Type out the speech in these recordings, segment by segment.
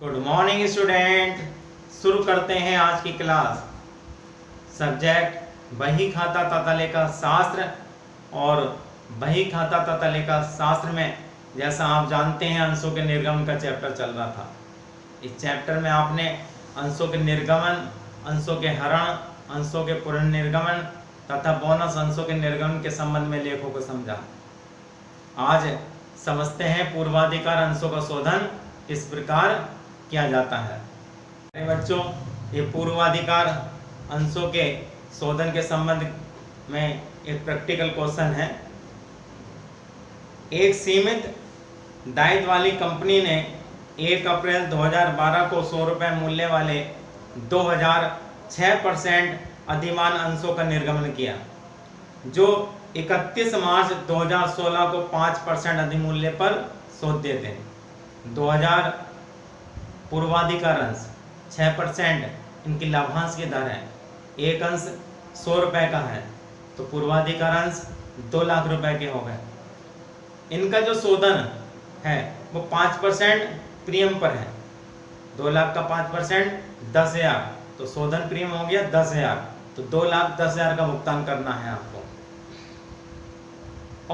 Good morning student. शुरू करते हैं आज की क्लास। सब्जेक्ट बही खाता तथा लेखा शास्त्र। और बही खाता तथा लेखा शास्त्र में जैसा आप जानते हैं अंशों के निर्गमन का चैप्टर चल रहा था। इस चैप्टर में आपने अंशों के निर्गमन, अंशों के हरण, अंशों के पुनर्निर्गमन तथा बोनस अंशों के निर्गमन के संबंध में लेखों को समझा। आज समझते हैं पूर्वाधिकार अंशों का शोधन किस प्रकार किया जाता है। अरे बच्चों, ये पूर्वाधिकार अंशों के शोधन के संबंध में एक प्रैक्टिकल क्वेश्चन है। एक सीमित दायित्व वाली कंपनी ने 1 अप्रैल 2012 को 100 रुपये मूल्य वाले 2006% अधिमान अंशों का निर्गमन किया, जो 31 मार्च 2016 को 5% अधिमूल्य पर शोध देते हैं। 2000 पूर्वाधिकार अंश 6%, इनकी लाभांश की दर है। एक अंश 100 रुपये का है तो पूर्वाधिकार अंश 2 लाख रुपए के हो गए। इनका जो शोधन है वो 5% प्रीमियम पर है। 2 लाख का 5% 10,000, तो शोधन प्रीमियम हो गया 10,000, तो 2,10,000 का भुगतान करना है आपको।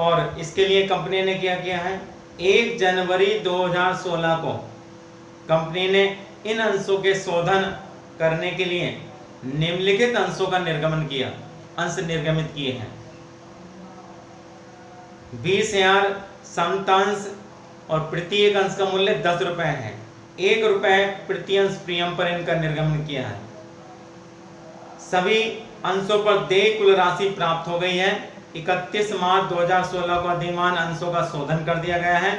और इसके लिए कंपनी ने क्या किया है, 1 जनवरी 2016 को कंपनी ने इन अंशों के शोधन करने के लिए निम्नलिखित अंशों का निर्गमन किया, अंश निर्गमित किए हैं। 20,000 समतांश और प्रत्येक अंश का मूल्य 10 रुपए है। 1 रुपए प्रति अंश प्रीमियम पर इनका निर्गमन किया है। सभी अंशों पर देय कुल राशि प्राप्त हो गई है। 31 मार्च 2016 को अधिमान अंशों का शोधन कर दिया गया है।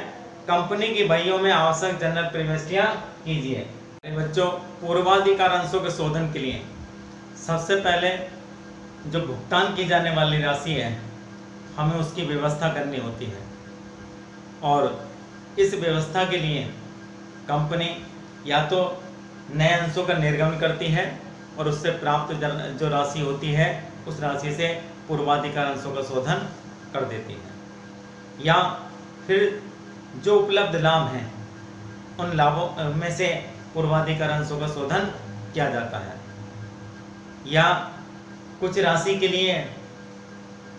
कंपनी की बहियों में आवश्यक जनरल प्रविष्टियां कीजिए। बच्चों, पूर्वाधिकार अंशों के शोधन के लिए सबसे पहले जो भुगतान की जाने वाली राशि है, हमें उसकी व्यवस्था करनी होती है। और इस व्यवस्था के लिए कंपनी या तो नए अंशों का निर्गमन करती है और उससे प्राप्त जो राशि होती है उस राशि से पूर्वाधिकार अंशों का शोधन कर देती है, या फिर जो उपलब्ध लाभ हैं उन लाभों में से पूर्वाधिकार अंशों का शोधन किया जाता है, या कुछ राशि के लिए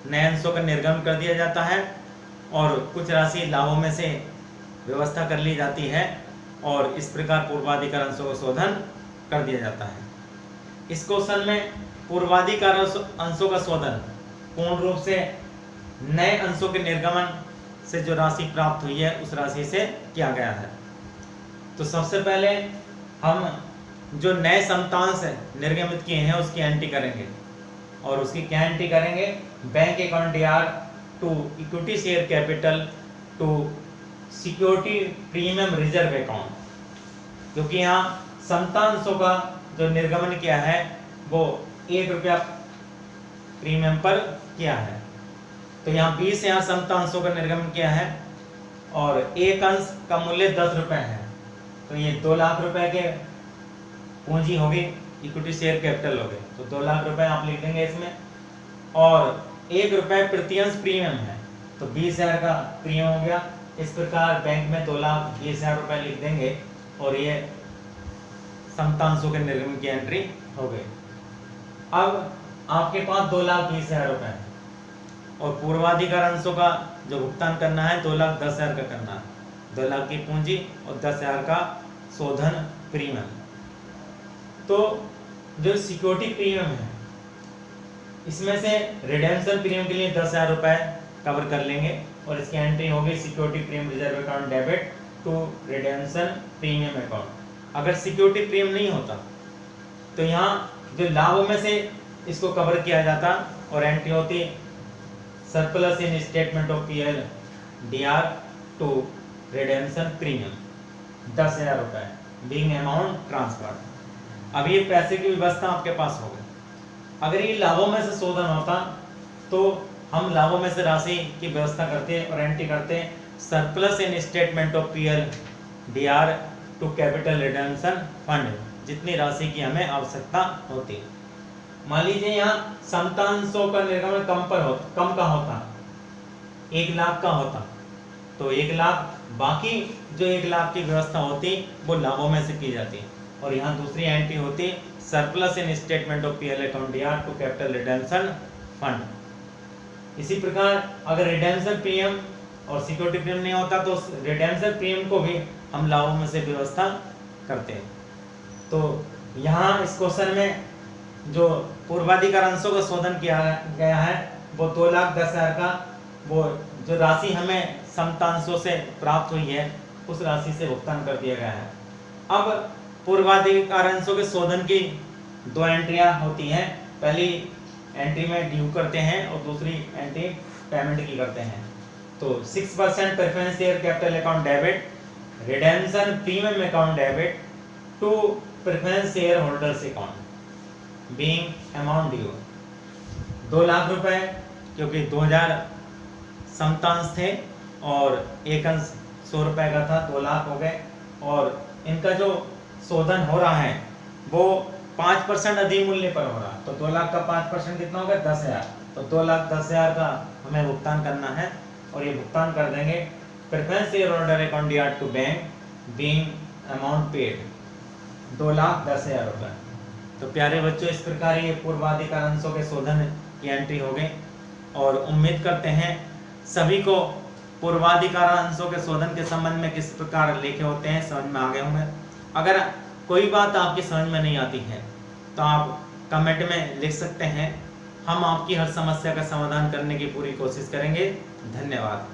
नए अंशों का निर्गमन कर दिया जाता है और कुछ राशि लाभों में से व्यवस्था कर ली जाती है और इस प्रकार पूर्वाधिकार अंशों का शोधन कर दिया जाता है। इस क्वेश्चन में पूर्वाधिकार अंशों का शोधन पूर्ण रूप से नए अंशों के निर्गमन से जो राशि प्राप्त हुई है उस राशि से किया गया है। तो सबसे पहले हम जो नए समतांश निर्गमित किए हैं उसकी एंट्री करेंगे। और उसकी क्या एंट्री करेंगे, bank account DR to equity share capital to security premium reserve account, क्योंकि यहाँ समतांशों का जो निर्गमन किया है वो 1 रुपया प्रीमियम पर किया है। तो यहाँ 20,000 समतांशों का निर्गमन किया है और एक अंश का मूल्य 10 रुपए है, तो ये 2 लाख रुपए के पूंजी होगी, इक्विटी शेयर कैपिटल हो गए, तो 2 लाख रुपए आप लिख देंगे इसमें। और 1 रुपए प्रति अंश प्रीमियम है, तो 20,000 का प्रीमियम हो गया। इस प्रकार बैंक में 2,20,000 रुपए लिख देंगे और ये समतांशों के निर्गमन की एंट्री हो गई। अब आपके पास 2,20,000 रुपए है और पूर्वाधिकार अंशों का जो भुगतान करना है 2,10,000 का करना है। 2 लाख की पूंजी और 10,000 का शोधन प्रीमियम। तो जो सिक्योरिटी प्रीमियम है इसमें से रिडेम्पशन प्रीमियम के लिए 10,000 रुपए कवर कर लेंगे और इसकी एंट्री होगी security premium reserve account debit to redemption premium account. अगर सिक्योरिटी प्रीमियम नहीं होता तो यहाँ जो लाभों में से इसको कवर किया जाता और एंट्री होती surplus in statement of PL DR to redemption premium 10,000 रुपए बीइंग अमाउंट ट्रांसफर। अब ये पैसे की व्यवस्था आपके पास हो गई। अगर ये लाभों में से शोधन होता तो हम लाभों में से राशि की व्यवस्था करते और एंट्री करते surplus in statement of PL DR to capital redemption fund, जितनी राशि की हमें आवश्यकता होती। मान लीजिए यहाँ समतांशों का निर्गमन कम का होता, 1 लाख का होता, तो 1,00,000 बाकी जो 1 लाख की व्यवस्था होती वो लाभों में से की जाती। और यहाँ दूसरी एंट्री होती surplus in statement of PL account यार टू कैपिटल रिडेम्पशन फंड। इसी प्रकार अगर रिडेम्पशन प्रीमियम और सिक्योरिटी प्रीमियम नहीं होता तो रिडेम्पशन प्रीमियम को भी हम लाभों में से व्यवस्था करते हैं। तो यहाँ इस क्वेश्चन में जो पूर्वाधिकार अंशों का शोधन किया गया है वो 2,10,000 का वो जो राशि हमें समतांशों से प्राप्त हुई है उस राशि से भुगतान कर दिया गया है। अब पूर्वाधिकार अंशों के शोधन की 2 एंट्रियां होती हैं। पहली एंट्री में ड्यू करते हैं और दूसरी एंट्री पेमेंट की करते हैं। तो 6% preference share capital account debit redemption premium account debit to preference share holders account being amount due 2 lakh रुपए, क्योंकि 2000 समतांश थे और एक अंश 100 रुपए का था, 2 लाख हो गए। और इनका जो शोधन हो रहा है वो 5% अधिमूल्य पर हो रहा है। तो 2 लाख का 5% कितना होगा 10,000। तो 2,10,000 का हमें भुगतान करना है और ये भुगतान कर देंगे प्रेफरेंस शेयर होल्डर अकाउंट यार्ड to bank being amount paid 2,10,000 रुपए। तो प्यारे बच्चों, इस प्रकार ये पूर्वाधिकार अंशों के शोधन की एंट्री हो गई और उम्मीद करते हैं सभी को पूर्वाधिकार अंशों के शोधन के संबंध में किस प्रकार लेखे होते हैं समझ में आ गए होंगे। अगर कोई बात आपकी समझ में नहीं आती है तो आप कमेंट में लिख सकते हैं। हम आपकी हर समस्या का समाधान करने की पूरी कोशिश करेंगे। धन्यवाद।